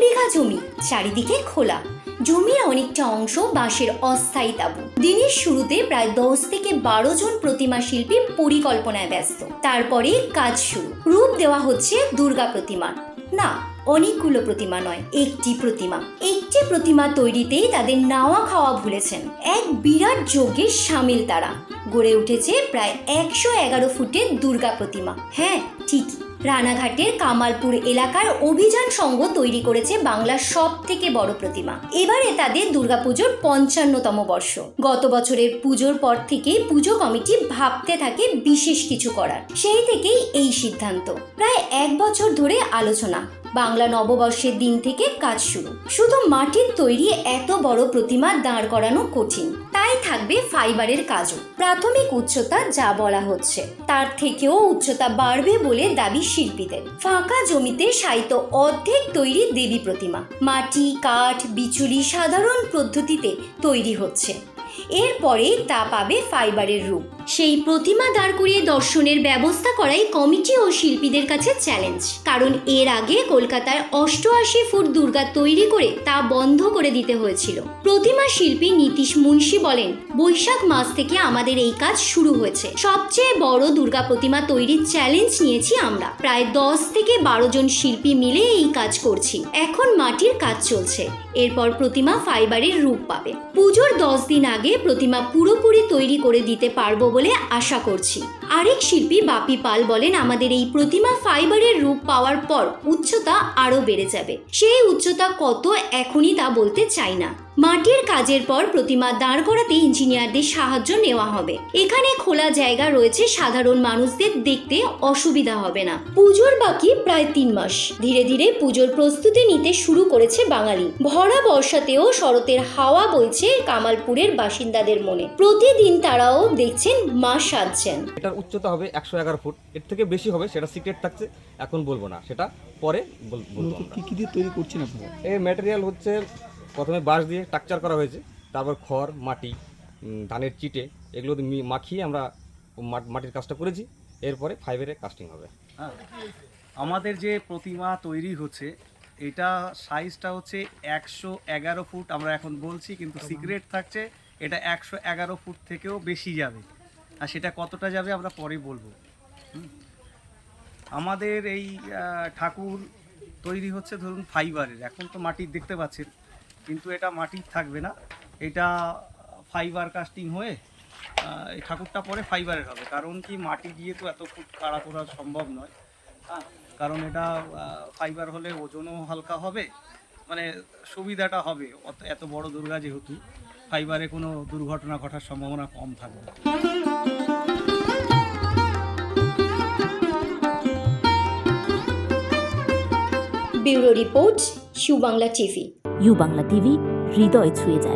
বিঘা জমি, চারিদিকে খোলা। জমির অনেকটা অংশ বাঁশের অস্থায়ী তাঁবু। দিনের শুরুতে প্রায় 10 থেকে 12 জন প্রতিমা শিল্পী পরিকল্পনায় ব্যস্ত। তারপরে কাজ শুরু। রূপ দেওয়া হচ্ছে দুর্গা প্রতিমার। না, অনেকগুলো প্রতিমা নয়, একটি প্রতিমা। একটি প্রতিমা তৈরিতেই তাদের নাওয়া খাওয়া ভুলেছেন। এক বিরাট যজ্ঞে সামিল তারা। গড়ে উঠেছে প্রায় 111 ফুটের দুর্গা প্রতিমা। হ্যাঁ, ঠিকই, রানাঘাটের কামালপুর এলাকার অভিযান সংঘ তৈরি করেছে বাংলার সব থেকে বড় প্রতিমা। এবারে তাদের দুর্গাপুজোর 55তম বর্ষ। গত বছরের পুজোর পর থেকেই পুজো কমিটি ভাবতে থাকে বিশেষ কিছু করার। সেই থেকেই এই সিদ্ধান্ত। প্রায় 1 বছর ধরে আলোচনা। বাংলা নববর্ষের দিন থেকে কাজ শুরু। শুধু মাটির তৈরি এত বড় প্রতিমা দাঁড় করানো কঠিন, তাই থাকবে ফাইবারের কাজও। প্রাথমিক উচ্চতা যা বলা হচ্ছে তার থেকেও উচ্চতা বাড়বে বলে দাবি শিল্পীদের। ফাঁকা জমিতে শায়িত অর্ধেক তৈরি দেবী প্রতিমা। মাটি, কাঠ, বিচুলি সাধারণ পদ্ধতিতে তৈরি হচ্ছে। এরপরে তা পাবে ফাইবারের রূপ। সেই প্রতিমা দাঁড় করিয়ে দর্শনের ব্যবস্থা করাই কমিটি ও শিল্পীদের কাছে চ্যালেঞ্জ। কারণ এর আগে কলকাতায় 88 ফুট দুর্গা তৈরি করে তা বন্ধ করে দিতে হয়েছিল। প্রতিমা শিল্পী নীতিশ মুন্সি বলেন, বৈশাখ মাস থেকে আমাদের এই কাজ শুরু হয়েছে। সবচেয়ে বড় দুর্গা প্রতিমা তৈরির চ্যালেঞ্জ নিয়েছি আমরা। প্রায় 10 থেকে 12 জন শিল্পী মিলে এই কাজ করছি। এখন মাটির কাজ চলছে, এরপর প্রতিমা ফাইবারের রূপ পাবে। পুজোর 10 দিন আগে প্রতিমা পুরোপুরি তৈরি করে দিতে পারবো বলে আশা করছি। আরেক শিল্পী বাপি পাল বলেন, আমাদের এই প্রতিমা ফাইবারের রূপ পাওয়ার পর উচ্চতা আরো বেড়ে যাবে। সেই উচ্চতা কত এখনই তা বলতে চাই না। মাটির কাজের পর প্রতিমা দাঁড় করাতে ইঞ্জিনিয়ারদের সাহায্য নেওয়া হবে। এখানে খোলা জায়গা রয়েছে, সাধারণ মানুষদের দেখতে অসুবিধা হবে না। পুজোর বাকি প্রায় 3 মাস। ধীরে ধীরে পুজোর প্রস্তুতি নিতে শুরু করেছে বাঙালি। ভরা বর্ষাতেও শরতের হাওয়া বইছে কামালপুরের বাসিন্দাদের মনে। প্রতিদিন তারাও দেখছেন মা সাজছেন। এটার উচ্চতা হবে 111 ফুট। এর থেকে বেশি হবে সেটা সিক্রেট থাকছে, এখন বলবো না, সেটা পরে বলবো। কি দিয়ে তৈরি করছেন আপনারা? এই ম্যাটেরিয়াল হচ্ছে প্রথমে বাঁশ দিয়ে স্ট্রাকচার করা হয়েছে, তারপর খড়, মাটি, ধানের চিটে এগুলো মাখিয়ে আমরা মাটির কাজটা করেছি। এরপরে ফাইবারে কাস্টিং হবে। আমাদের যে প্রতিমা তৈরি হচ্ছে এটা সাইজটা হচ্ছে 111 ফুট আমরা এখন বলছি, কিন্তু সিক্রেট থাকছে এটা 111 ফুট থেকেও বেশি যাবে। আর সেটা কতটা যাবে আমরা পরে বলবো। আমাদের এই ঠাকুর তৈরি হচ্ছে ধরুন ফাইবারের। এখন তো মাটির দেখতে পাচ্ছেন, কিন্তু এটা মাটির থাকবে না, এটা ফাইবার কাস্টিং হয়ে এই ঠাকুরটা পরে ফাইবারের হবে। কারণ কি, মাটি দিয়ে তো এত ফুট কাড়া করা সম্ভব নয়। কারণ এটা ফাইবার হলে ওজনও হালকা হবে, মানে সুবিধাটা হবে। এত বড় দুর্গা যেহেতু, ফাইবারে কোনো দুর্ঘটনা ঘটার সম্ভাবনা কম থাকবে। Bureau report, U Bangla TV. U Bangla TV, হৃদয় ছুঁয়ে যায়।